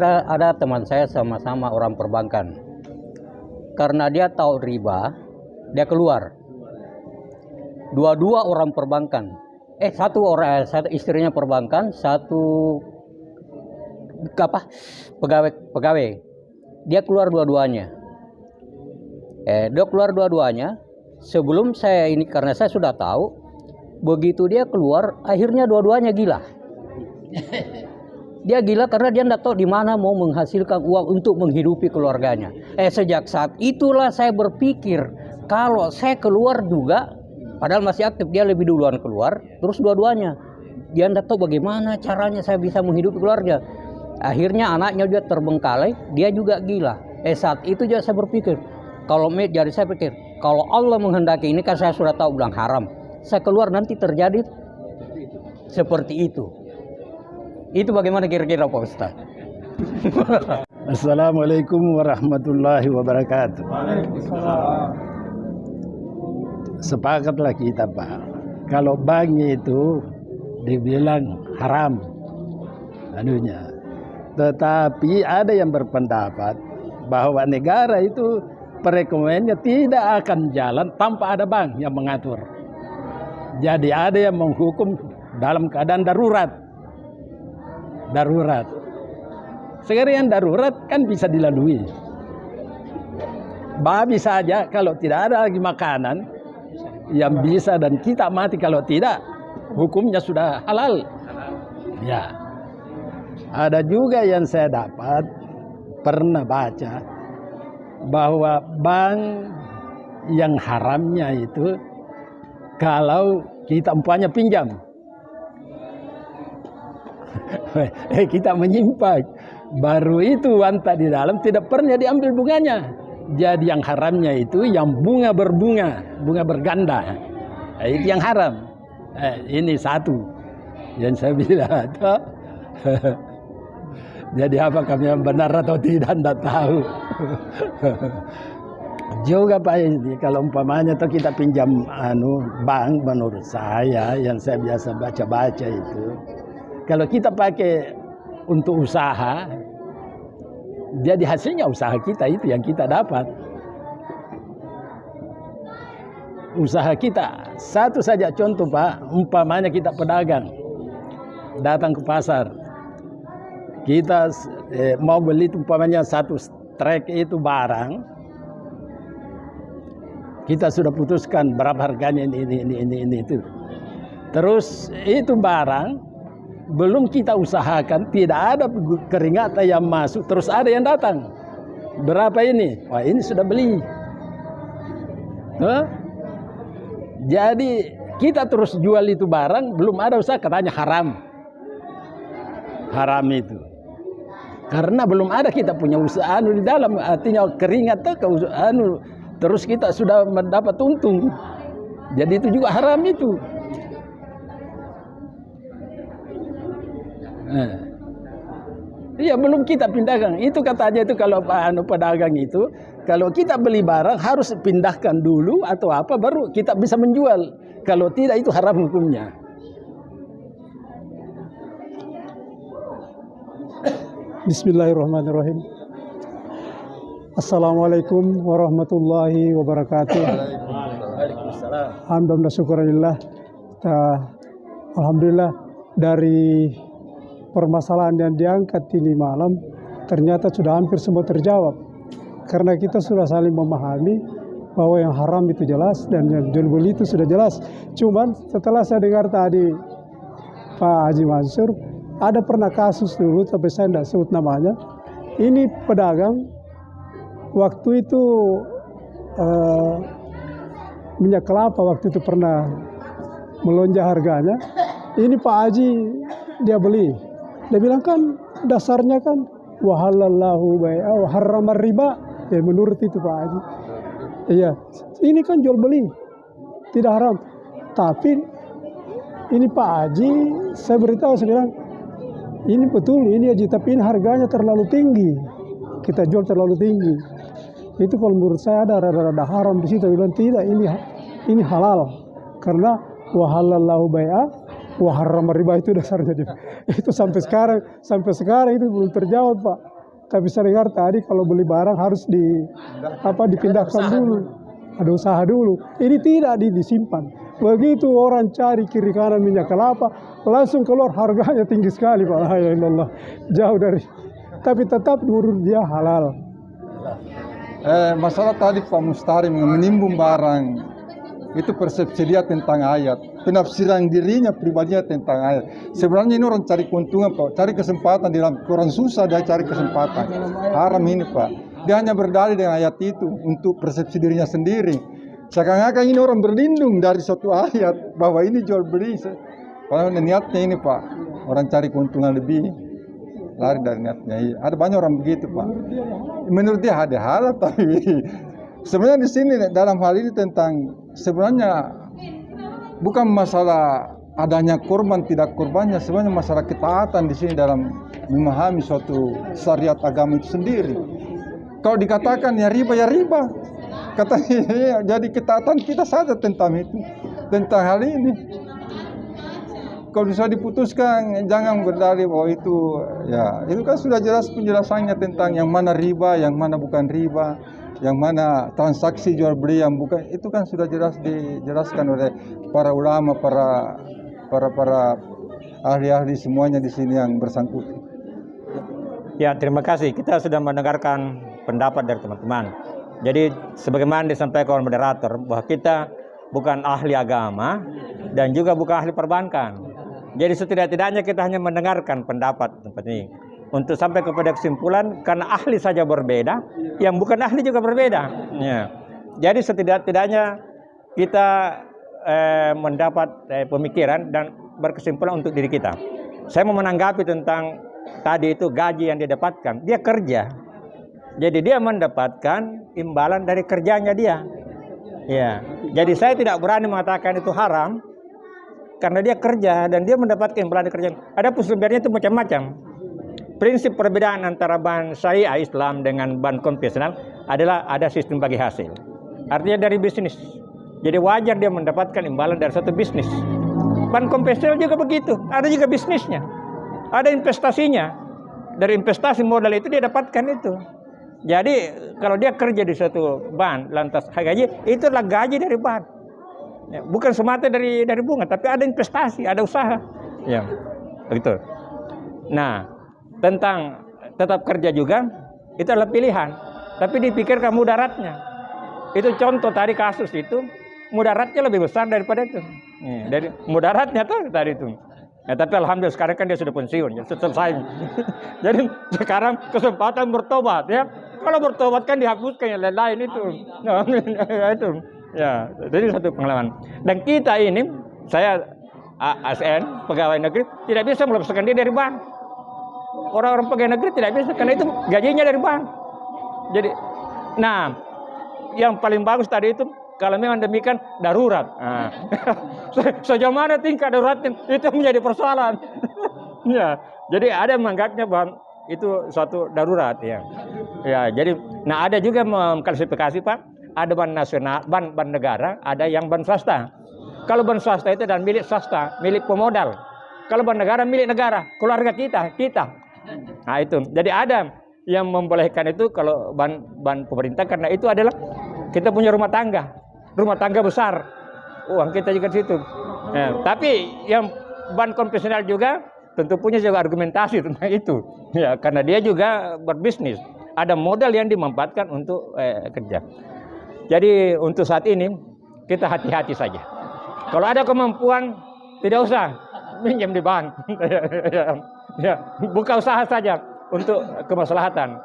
ada teman saya sama-sama orang perbankan. Karena dia tahu riba, dia keluar. Dua-dua orang perbankan. Satu istrinya perbankan, satu pegawai. Dia keluar dua-duanya. Dia keluar dua-duanya. Sebelum saya ini, karena saya sudah tahu, begitu dia keluar, akhirnya dua-duanya gila. Dia gila karena dia tidak tahu di mana mau menghasilkan uang untuk menghidupi keluarganya. Sejak saat itulah saya berpikir, kalau saya keluar juga, padahal masih aktif, dia lebih duluan keluar, terus dua-duanya. Dia tidak tahu bagaimana caranya saya bisa menghidupi keluarga. Akhirnya anaknya juga terbengkalai, dia juga gila. Saat itu juga saya berpikir, jadi saya pikir, kalau Allah menghendaki, ini kan saya sudah tahu bilang haram, saya keluar nanti terjadi seperti itu. Itu bagaimana kira-kira Pak Ustaz? Assalamualaikum warahmatullahi wabarakatuh. Sepakatlah kita Pak, kalau bank itu dibilang haram anunya. Tetapi ada yang berpendapat bahwa negara itu perekonomiannya tidak akan jalan tanpa ada bank yang mengatur. Jadi ada yang menghukum dalam keadaan darurat. Sekarang yang darurat kan bisa dilalui. Babi saja kalau tidak ada lagi makanan yang bisa dan kita mati kalau tidak, hukumnya sudah halal. Ya. Ada juga yang saya dapat pernah baca bahwa bank yang haramnya itu kalau kita umpamanya pinjam, kita menyimpan, baru itu uang di dalam tidak pernah diambil bunganya. Jadi yang haramnya itu yang bunga berganda, itu yang haram. Ini satu yang saya bilang. Jadi apakah yang benar atau tidak tahu. Juga Pak ini kalau umpamanya tuh kita pinjam bank, menurut saya yang saya biasa baca itu, kalau kita pakai untuk usaha, jadi hasilnya usaha kita itu yang kita dapat. Usaha kita, satu saja contoh Pak, umpamanya kita pedagang, datang ke pasar, kita mau beli umpamanya satu trek itu barang, kita sudah putuskan berapa harganya ini itu. Terus itu barang belum kita usahakan, tidak ada keringat yang masuk, terus ada yang datang. Berapa ini? Wah, ini sudah beli. Jadi kita terus jual itu barang, belum ada usaha, katanya haram. Haram itu. Karena belum ada kita punya usaha di dalam, artinya keringat terus kita sudah mendapat untung. Jadi itu juga haram itu. Iya, belum kita pindahkan. Itu katanya itu kalau pedagang itu, kalau kita beli barang harus pindahkan dulu atau apa baru kita bisa menjual. Kalau tidak itu haram hukumnya. Bismillahirrahmanirrahim. Assalamualaikum warahmatullahi wabarakatuh. Waalaikumsalam. Alhamdulillah, syukurillah. Alhamdulillah dari permasalahan yang diangkat ini malam ternyata sudah hampir semua terjawab. Karena kita sudah saling memahami bahwa yang haram itu jelas dan yang jual beli itu sudah jelas. Cuman setelah saya dengar tadi Pak Haji Mansur, ada pernah kasus dulu, tapi saya tidak sebut namanya. Ini pedagang waktu itu minyak kelapa waktu itu pernah melonjak harganya. Ini Pak Haji dia beli. Dia bilang kan dasarnya kan wahalallahu bai'a wa harramar riba. Ya menurut itu Pak Haji. Iya, ini kan jual beli tidak haram. Tapi ini Pak Haji, saya beritahu, saya bilang ini betul, ini Haji, tapi ini harganya terlalu tinggi. Kita jual terlalu tinggi. Itu kalau menurut saya ada rada-rada haram di situ. Dia bilang tidak, ini halal. Karena wahalallahu bai'a Wah, haram riba itu dasarnya dia. Itu sampai sekarang itu belum terjawab, Pak. Tapi saya dengar tadi kalau beli barang harus dipindahkan dulu. Ada usaha dulu. Ini tidak disimpan. Begitu orang cari kiri kanan minyak kelapa, langsung keluar harganya tinggi sekali, Pak. Ya Allah, jauh dari. Tapi tetap menurut dia halal. Masalah tadi Pak Mustari menimbun barang, itu persepsi dia tentang ayat, penafsiran dirinya pribadinya tentang ayat. Sebenarnya ini orang cari keuntungan, Pak, cari kesempatan di dalam orang susah dia cari kesempatan. Haram ini, Pak. Dia hanya berdalih dengan ayat itu untuk persepsi dirinya sendiri. Seakan-akan ini orang berlindung dari suatu ayat bahwa ini jual beli. Padahal niatnya ini, Pak, orang cari keuntungan lebih, lari dari niatnya. Ada banyak orang begitu, Pak. Menurut dia ada halal, tapi sebenarnya di sini dalam hal ini tentang sebenarnya bukan masalah adanya korban tidak korbannya, sebenarnya masalah ketaatan di sini dalam memahami suatu syariat agama itu sendiri. Kalau dikatakan ya riba, katanya jadi ketaatan kita saja tentang itu, tentang hal ini. Kalau bisa diputuskan jangan berdalih bahwa itu kan sudah jelas penjelasannya tentang yang mana riba, yang mana bukan riba, yang mana transaksi jual beli yang bukan, itu kan sudah jelas dijelaskan oleh para ulama, para ahli-ahli semuanya di sini yang bersangkutan. Ya, terima kasih. Kita sudah mendengarkan pendapat dari teman-teman. Jadi sebagaimana disampaikan oleh moderator bahwa kita bukan ahli agama dan juga bukan ahli perbankan. Jadi setidak-tidaknya kita hanya mendengarkan pendapat seperti ini untuk sampai kepada kesimpulan, karena ahli saja berbeda, yang bukan ahli juga berbeda. Ya. Jadi setidak-tidaknya kita mendapat pemikiran dan berkesimpulan untuk diri kita. Saya mau menanggapi tentang tadi itu gaji yang dia dapatkan. Dia kerja, jadi dia mendapatkan imbalan dari kerjanya dia. Ya. Jadi saya tidak berani mengatakan itu haram, karena dia kerja dan dia mendapatkan imbalan dari kerjaan. Ada sebenarnya itu macam-macam. Prinsip perbedaan antara bank syariah Islam dengan bank konvensional adalah ada sistem bagi hasil. Artinya dari bisnis. Jadi wajar dia mendapatkan imbalan dari satu bisnis. Bank konvensional juga begitu. Ada juga bisnisnya. Ada investasinya. Dari investasi modal itu dia dapatkan itu. Jadi kalau dia kerja di suatu bank, lantas gaji, itulah gaji dari bank. Ya, bukan semata dari bunga, tapi ada investasi, ada usaha. Ya, begitu. Nah, tentang tetap kerja juga itu adalah pilihan, tapi dipikirkan mudaratnya. Itu contoh tadi kasus itu, mudaratnya lebih besar daripada itu. Dari mudaratnya tuh tadi itu. Ya, tapi alhamdulillah sekarang kan dia sudah pensiun, ya, selesai. Jadi sekarang kesempatan bertobat, ya. Kalau bertobat kan dihapuskan yang lain itu. Nah, itu. Ya, jadi satu pengalaman. Dan kita ini, saya ASN, pegawai negeri, tidak bisa melepaskan dia dari bank. Orang-orang pegawai negeri tidak bisa, karena itu gajinya dari bank. Jadi, nah, yang paling bagus tadi itu, kalau memang demikian, darurat. Nah, sejauh mana tingkat daruratnya, itu menjadi persoalan. Ya, jadi ada yang menganggapnya bahwa itu suatu darurat. Ya, ya, jadi, nah ada juga mengklasifikasi, Pak. Ada bank nasional, bank negara, ada yang bank swasta. Kalau bank swasta itu adalah milik swasta, milik pemodal. Kalau bank negara milik negara, keluarga kita. Nah itu. Jadi ada yang membolehkan itu kalau bank pemerintah, karena itu adalah kita punya rumah tangga besar, uang kita juga di situ. Nah, tapi yang bank konvensional juga tentu punya juga argumentasi tentang itu. Ya, karena dia juga berbisnis. Ada modal yang dimanfaatkan untuk kerja. Jadi untuk saat ini kita hati-hati saja. Kalau ada kemampuan tidak usah minjam di bank. Ya, buka usaha saja untuk kemaslahatan.